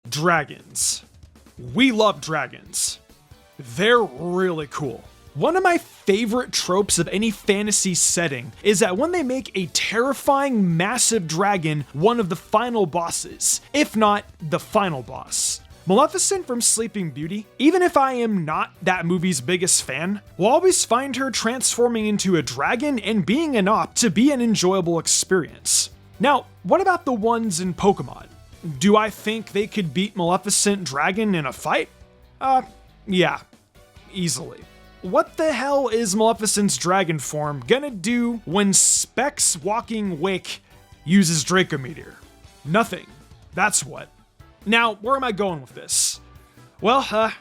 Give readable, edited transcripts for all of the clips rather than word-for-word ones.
Dragons. We love dragons. They're really cool. One of my favorite tropes of any fantasy setting is that when they make a terrifying, massive dragon one of the final bosses, if not the final boss. Maleficent from Sleeping Beauty, even if I am not that movie's biggest fan, will always find her transforming into a dragon and being an op to be an enjoyable experience. Now, what about the ones in Pokemon? Do I think they could beat Maleficent Dragon in a fight? Yeah, easily. What the hell is Maleficent's dragon form gonna do when Specs Walking Wake uses Dracometeor? Nothing. That's what. Now, where am I going with this? Well,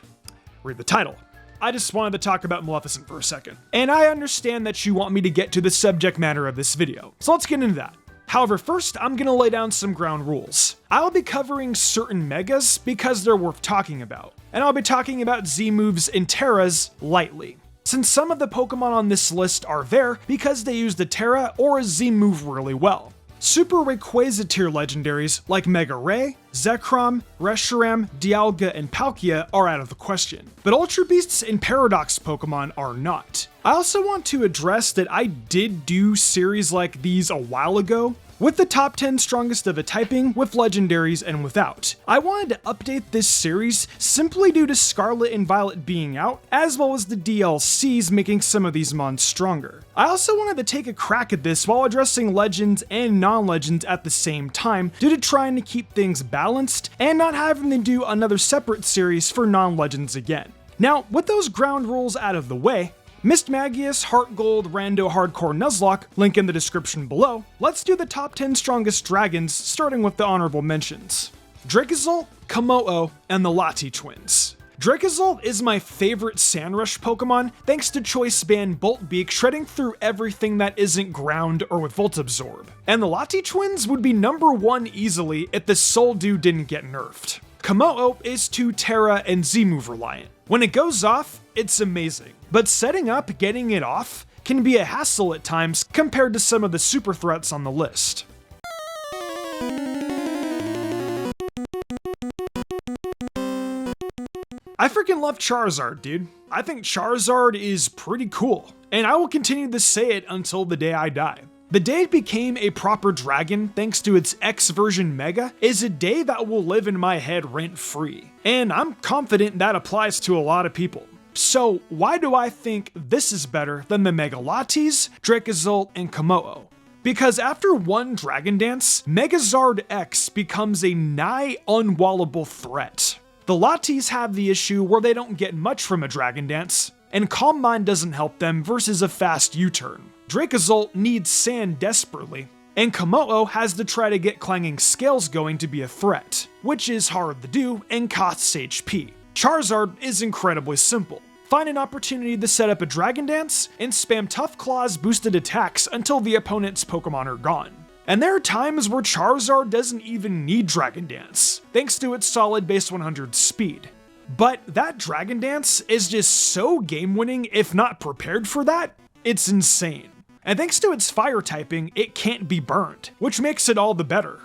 read the title. I just wanted to talk about Maleficent for a second. And I understand that you want me to get to the subject matter of this video, so let's get into that. However, first, I'm gonna lay down some ground rules. I'll be covering certain megas because they're worth talking about, and I'll be talking about Z moves and Terras lightly, since some of the Pokemon on this list are there because they use the Terra or a Z move really well. Super Rayquaza tier legendaries like Mega Ray, Zekrom, Reshiram, Dialga, and Palkia are out of the question, but Ultra Beasts and Paradox Pokemon are not. I also want to address that I did do series like these a while ago, with the top 10 strongest of a typing, with legendaries and without. I wanted to update this series simply due to Scarlet and Violet being out, as well as the DLCs making some of these mons stronger. I also wanted to take a crack at this while addressing legends and non-legends at the same time, due to trying to keep things balanced and not having to do another separate series for non-legends again. Now, with those ground rules out of the way, Mismagius, Heartgold, Rando, Hardcore, Nuzlocke, link in the description below, let's do the top 10 strongest dragons, starting with the honorable mentions. Dracozolt, Komodo, and the Lati twins. Dracozolt is my favorite Sandrush Pokemon thanks to Choice Band Boltbeak shredding through everything that isn't ground or with Volt Absorb. And the Lati twins would be number 1 easily if the Soul Dew didn't get nerfed. Komodo is too Terra and Z-move reliant. When it goes off, it's amazing, but setting up getting it off can be a hassle at times compared to some of the super threats on the list. I freaking love Charizard, dude. I think Charizard is pretty cool, and I will continue to say it until the day I die. The day it became a proper dragon thanks to its X version Mega is a day that will live in my head rent-free, and I'm confident that applies to a lot of people. So why do I think this is better than the Mega Latis, Dracozolt, and Komodo? Because after one Dragon Dance, Megazard X becomes a nigh unwallable threat. The Latis have the issue where they don't get much from a Dragon Dance, and Calm Mind doesn't help them versus a fast U-turn. Dracozolt needs sand desperately, and Komodo has to try to get clanging scales going to be a threat, which is hard to do and costs HP. Charizard is incredibly simple. Find an opportunity to set up a Dragon Dance and spam Tough Claws boosted attacks until the opponent's Pokemon are gone. And there are times where Charizard doesn't even need Dragon Dance, thanks to its solid base 100 speed. But that Dragon Dance is just so game-winning if not prepared for that, it's insane. And thanks to its fire typing, it can't be burned, which makes it all the better.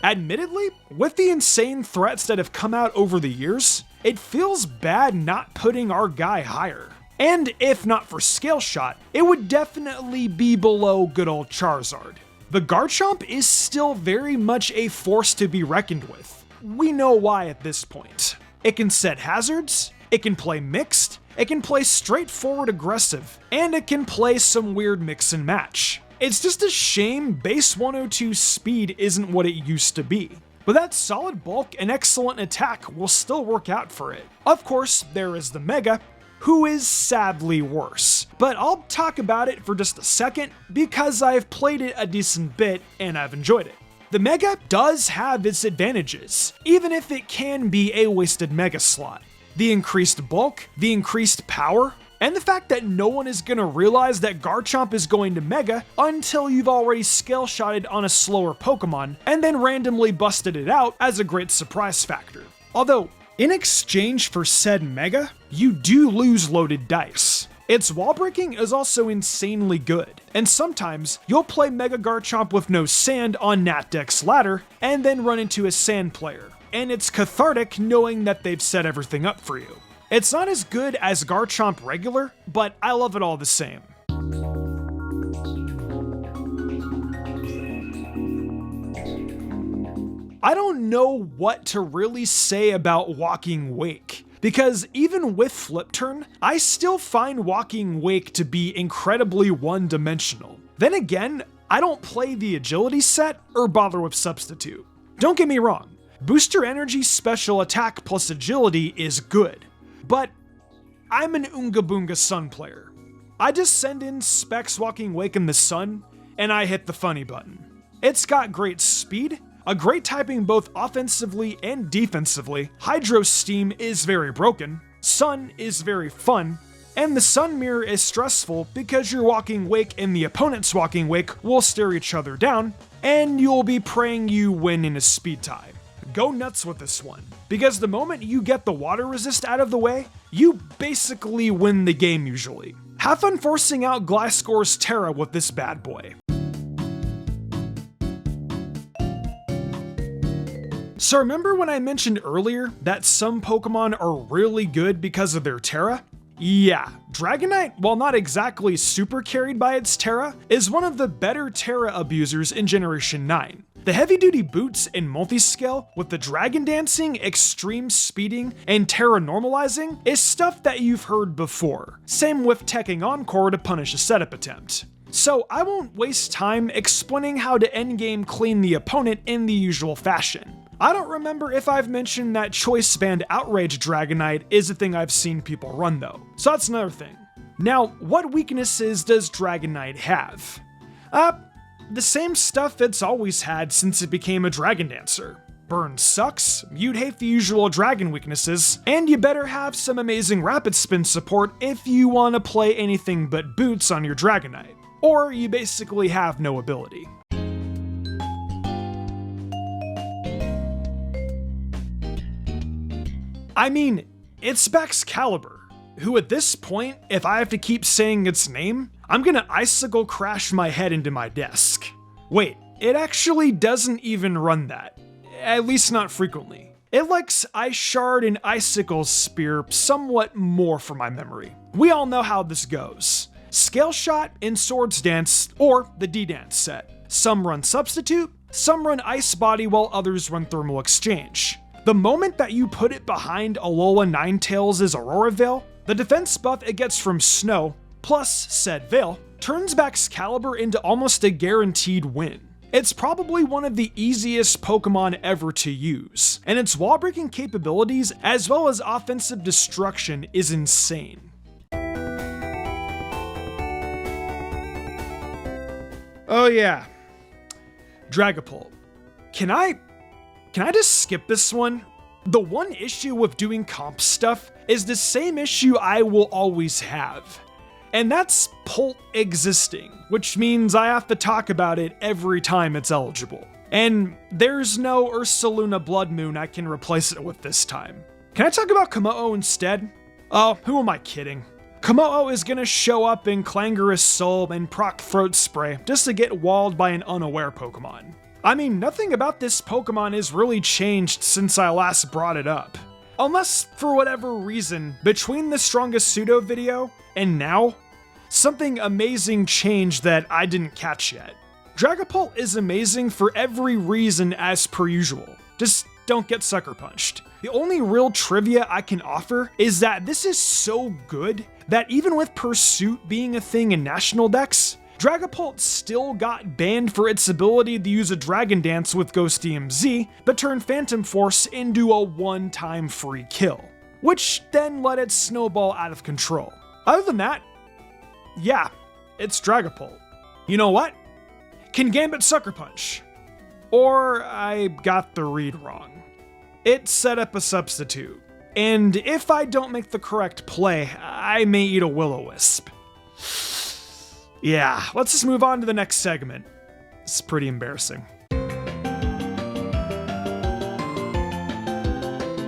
Admittedly, with the insane threats that have come out over the years, it feels bad not putting our guy higher. And if not for Scale Shot, it would definitely be below good old Charizard. The Garchomp is still very much a force to be reckoned with. We know why at this point. It can set hazards, it can play mixed, it can play straightforward aggressive, and it can play some weird mix and match. It's just a shame base 102 speed isn't what it used to be. But that solid bulk and excellent attack will still work out for it. Of course, there is the Mega, who is sadly worse. But I'll talk about it for just a second because I've played it a decent bit and I've enjoyed it. The Mega does have its advantages, even if it can be a wasted Mega slot. The increased bulk, the increased power, and the fact that no one is gonna realize that Garchomp is going to Mega until you've already scale-shotted on a slower Pokemon and then randomly busted it out as a great surprise factor. Although, in exchange for said Mega, you do lose loaded dice. Its wall breaking is also insanely good, and sometimes you'll play Mega Garchomp with no sand on Natdek's ladder, and then run into a sand player, and it's cathartic knowing that they've set everything up for you. It's not as good as Garchomp regular, but I love it all the same. I don't know what to really say about Walking Wake, because even with Flip Turn, I still find Walking Wake to be incredibly one-dimensional. Then again, I don't play the agility set or bother with Substitute. Don't get me wrong, Booster Energy special attack plus agility is good, but I'm an Oonga Boonga Sun player. I just send in Specs Walking Wake in the Sun, and I hit the funny button. It's got great speed, a great typing both offensively and defensively, Hydro Steam is very broken, Sun is very fun, and the Sun Mirror is stressful because your Walking Wake and the opponent's Walking Wake will stare each other down, and you'll be praying you win in a speed tie. Go nuts with this one, because the moment you get the water resist out of the way, you basically win the game usually. Have fun forcing out Gliscor's Terra with this bad boy. So remember when I mentioned earlier that some Pokemon are really good because of their Terra? Yeah, Dragonite, while not exactly super carried by its Terra, is one of the better Terra abusers in Generation 9. The heavy-duty boots and multi-scale with the Dragon Dancing, extreme speeding, and Terra normalizing is stuff that you've heard before. Same with teching Encore to punish a setup attempt. So I won't waste time explaining how to endgame clean the opponent in the usual fashion. I don't remember if I've mentioned that Choice Band Outrage Dragonite is a thing I've seen people run though, so that's another thing. Now, what weaknesses does Dragonite have? The same stuff it's always had since it became a Dragon Dancer. Burn sucks, you'd hate the usual dragon weaknesses, and you better have some amazing Rapid Spin support if you want to play anything but boots on your Dragonite, or you basically have no ability. I mean, it's Baxcalibur, who at this point, if I have to keep saying its name, I'm gonna icicle crash my head into my desk. Wait, it actually doesn't even run that. At least not frequently. It likes Ice Shard and Icicle Spear somewhat more from my memory. We all know how this goes. Scale Shot and Swords Dance, or the D-Dance set. Some run Substitute, some run Ice Body while others run Thermal Exchange. The moment that you put it behind Alola Ninetales' Aurora Veil, the defense buff it gets from Snow, plus said Veil, turns Baxcalibur into almost a guaranteed win. It's probably one of the easiest Pokemon ever to use, and its wall-breaking capabilities as well as offensive destruction is insane. Oh yeah, Dragapult. Can I just skip this one? The one issue with doing comp stuff is the same issue I will always have. And that's Pult existing, which means I have to talk about it every time it's eligible. And there's no Ursaluna Blood Moon I can replace it with this time. Can I talk about Komodo instead? Oh, who am I kidding? Komodo is gonna show up in Clangorous Soul and proc Throat Spray just to get walled by an unaware Pokemon. I mean, nothing about this Pokemon has really changed since I last brought it up. Unless, for whatever reason, between the Strongest Pseudo video and now, something amazing changed that I didn't catch yet. Dragapult is amazing for every reason as per usual. Just don't get sucker punched. The only real trivia I can offer is that this is so good that even with Pursuit being a thing in national decks, Dragapult still got banned for its ability to use a Dragon Dance with Ghost DMZ, but turn Phantom Force into a one-time free kill, which then let it snowball out of control. Other than that, yeah, it's Dragapult. You know what? Can Gambit Sucker Punch. Or I got the read wrong. It set up a substitute, and if I don't make the correct play, I may eat a Will-O-Wisp. Yeah, let's just move on to the next segment. It's pretty embarrassing.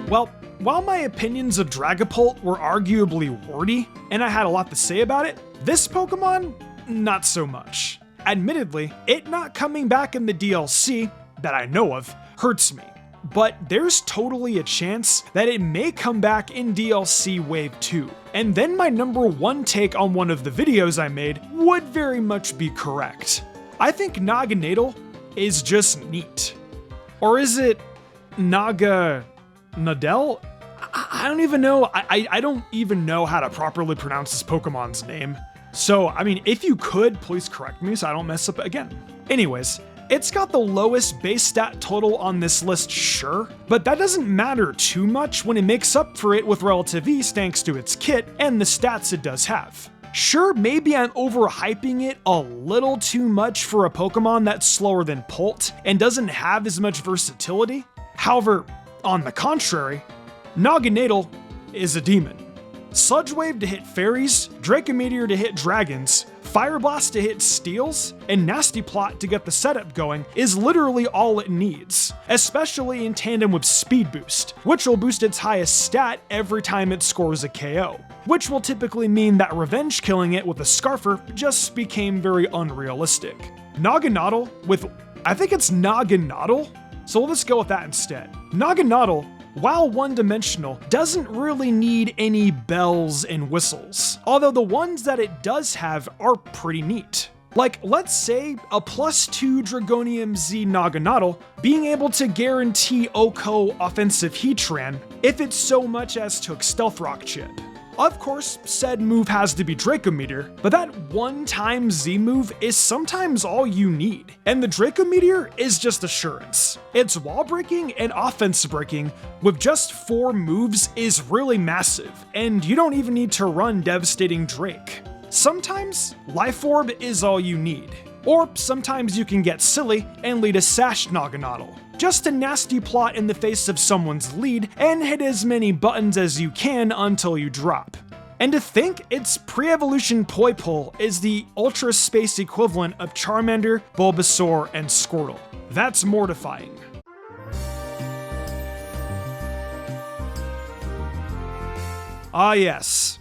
Well, while my opinions of Dragapult were arguably wordy, and I had a lot to say about it, this Pokemon, not so much. Admittedly, it not coming back in the DLC, that I know of, hurts me. But there's totally a chance that it may come back in DLC Wave 2. And then my number one take on one of the videos I made would very much be correct. I think Naganadel is just neat. Or is it Naganadel? I don't even know. I don't even know how to properly pronounce this Pokemon's name. So, I mean, if you could, please correct me so I don't mess up again. Anyways, it's got the lowest base stat total on this list, sure, but that doesn't matter too much when it makes up for it with relative ease thanks to its kit and the stats it does have. Sure, maybe I'm overhyping it a little too much for a Pokemon that's slower than Pult and doesn't have as much versatility. However, on the contrary, Naganadel is a demon. Sludge Wave to hit fairies, Draco Meteor to hit dragons, Fire Blast to hit steels, and Nasty Plot to get the setup going is literally all it needs, especially in tandem with Speed Boost, which will boost its highest stat every time it scores a KO, which will typically mean that revenge killing it with a Scarfer just became very unrealistic. Naganadel with, I think it's Naganadel? So let's go with that instead. Naganadel, while one-dimensional, doesn't really need any bells and whistles, although the ones that it does have are pretty neat. Like, let's say a +2 Dragonium Z Naganadel being able to guarantee Oko offensive Heatran if it so much as took Stealth Rock Chip. Of course, said move has to be Draco Meteor, but that one-time Z move is sometimes all you need, and the Draco Meteor is just assurance. Its wall breaking and offense breaking with just 4 moves is really massive, and you don't even need to run Devastating Drake. Sometimes, Life Orb is all you need. Or sometimes you can get silly and lead a Sash Naganadel. Just a nasty plot in the face of someone's lead and hit as many buttons as you can until you drop. And to think its pre-evolution Poipole is the Ultra Space equivalent of Charmander, Bulbasaur, and Squirtle. That's mortifying. Ah yes,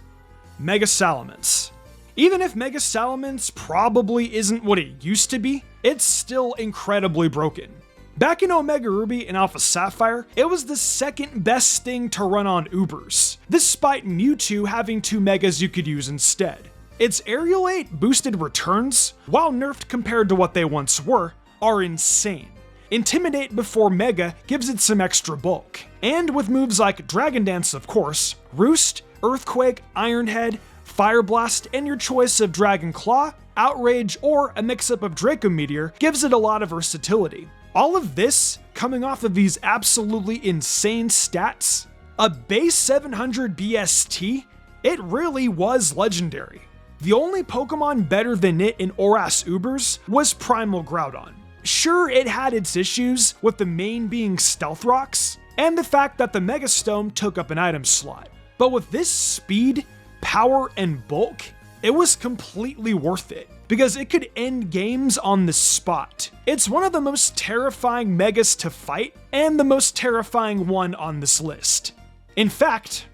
Mega Salamence. Even if Mega Salamence probably isn't what it used to be, it's still incredibly broken. Back in Omega Ruby and Alpha Sapphire, it was the second best thing to run on Ubers, despite Mewtwo having 2 Megas you could use instead. Its Aerial 8 boosted returns, while nerfed compared to what they once were, are insane. Intimidate before Mega gives it some extra bulk, and with moves like Dragon Dance of course, Roost, Earthquake, Iron Head, Fire Blast, and your choice of Dragon Claw, Outrage, or a mix-up of Draco Meteor gives it a lot of versatility. All of this coming off of these absolutely insane stats. A base 700 BST, it really was legendary. The only Pokemon better than it in ORAS Ubers was Primal Groudon. Sure, it had its issues, with the main being Stealth Rocks, and the fact that the Megastone took up an item slot. But with this speed, power, and bulk, it was completely worth it, because it could end games on the spot. It's one of the most terrifying Megas to fight, and the most terrifying one on this list. In fact,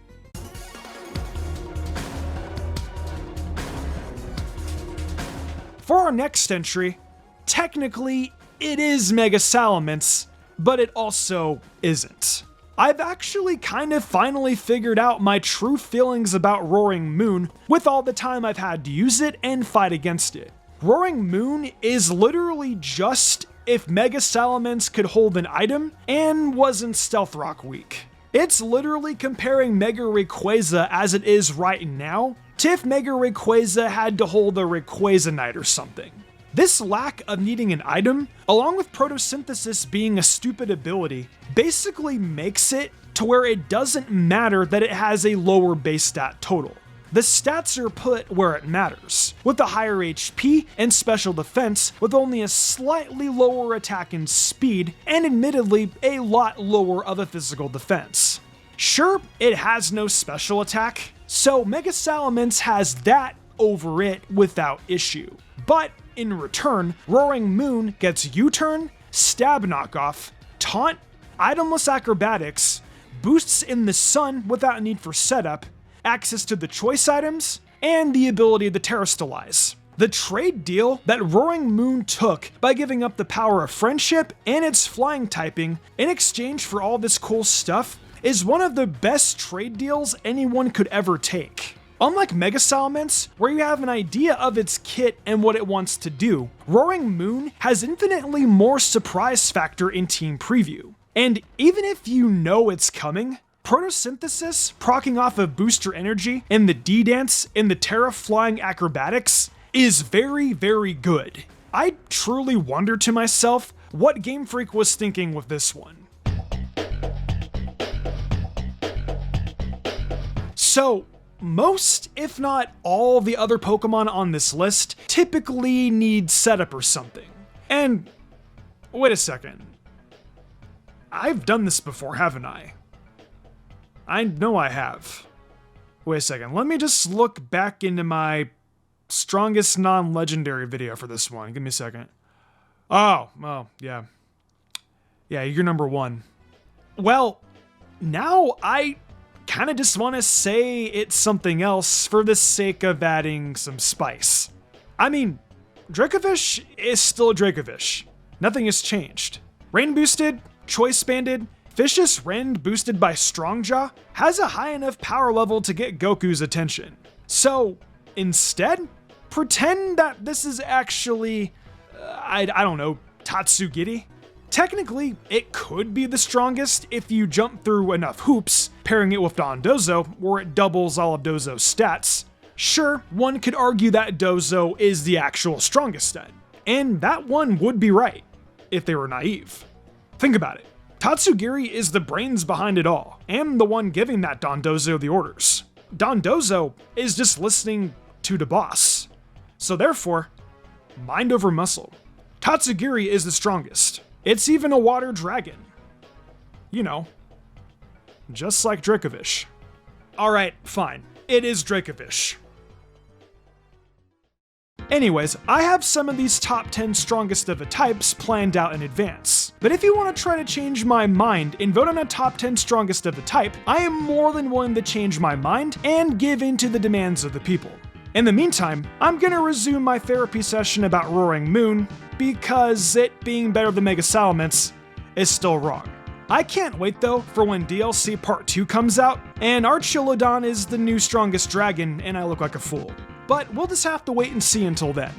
for our next entry, technically it is Mega Salamence, but it also isn't. I've actually kind of finally figured out my true feelings about Roaring Moon with all the time I've had to use it and fight against it. Roaring Moon is literally just if Mega Salamence could hold an item and wasn't Stealth Rock weak. It's literally comparing Mega Rayquaza as it is right now to if Mega Rayquaza had to hold a Rayquaza Knight or something. This lack of needing an item, along with Photosynthesis being a stupid ability, basically makes it to where it doesn't matter that it has a lower base stat total. The stats are put where it matters, with a higher HP and special defense with only a slightly lower attack and speed, and admittedly a lot lower of a physical defense. Sure, it has no special attack, so Mega Salamence has that over it without issue. But in return, Roaring Moon gets U-Turn, Stab Knockoff, Taunt, Itemless Acrobatics, boosts in the sun without a need for setup, access to the choice items, and the ability to terrestrialize. The trade deal that Roaring Moon took by giving up the power of friendship and its flying typing in exchange for all this cool stuff is one of the best trade deals anyone could ever take. Unlike Mega Salamence, where you have an idea of its kit and what it wants to do, Roaring Moon has infinitely more surprise factor in Team Preview. And even if you know it's coming, Protosynthesis proccing off of booster energy and the D-Dance and the Terra flying acrobatics is very, very good. I truly wonder to myself what Game Freak was thinking with this one. So, most, if not all, the other Pokemon on this list typically need setup or something. And, wait a second. I've done this before, haven't I? I know I have. Wait a second, let me just look back into my strongest non-legendary video for this one. Give me a second. Oh, yeah. Yeah, you're number one. Well, now I kind of just want to say it's something else for the sake of adding some spice. I mean, Dracovish is still a Dracovish. Nothing has changed. Rain boosted, choice banded, Vicious Rend boosted by Strongjaw has a high enough power level to get Goku's attention. So, instead, pretend that this is actually, I don't know, Tatsugiri? Technically, it could be the strongest if you jump through enough hoops, pairing it with Dondozo, where it doubles all of Dozo's stats. Sure, one could argue that Dozo is the actual strongest then, and that one would be right, if they were naive. Think about it. Tatsugiri is the brains behind it all, and the one giving that Dondozo the orders. Dondozo is just listening to the boss. So therefore, mind over muscle. Tatsugiri is the strongest. It's even a water dragon. You know, just like Dracovish. Alright, fine. It is Dracovish. Anyways, I have some of these top 10 strongest of the types planned out in advance. But if you want to try to change my mind and vote on a top 10 strongest of the type, I am more than willing to change my mind and give in to the demands of the people. In the meantime, I'm gonna resume my therapy session about Roaring Moon, because it being better than Mega Salamence is still wrong. I can't wait though for when DLC Part 2 comes out, and Archelodon is the new strongest dragon and I look like a fool. But we'll just have to wait and see until then.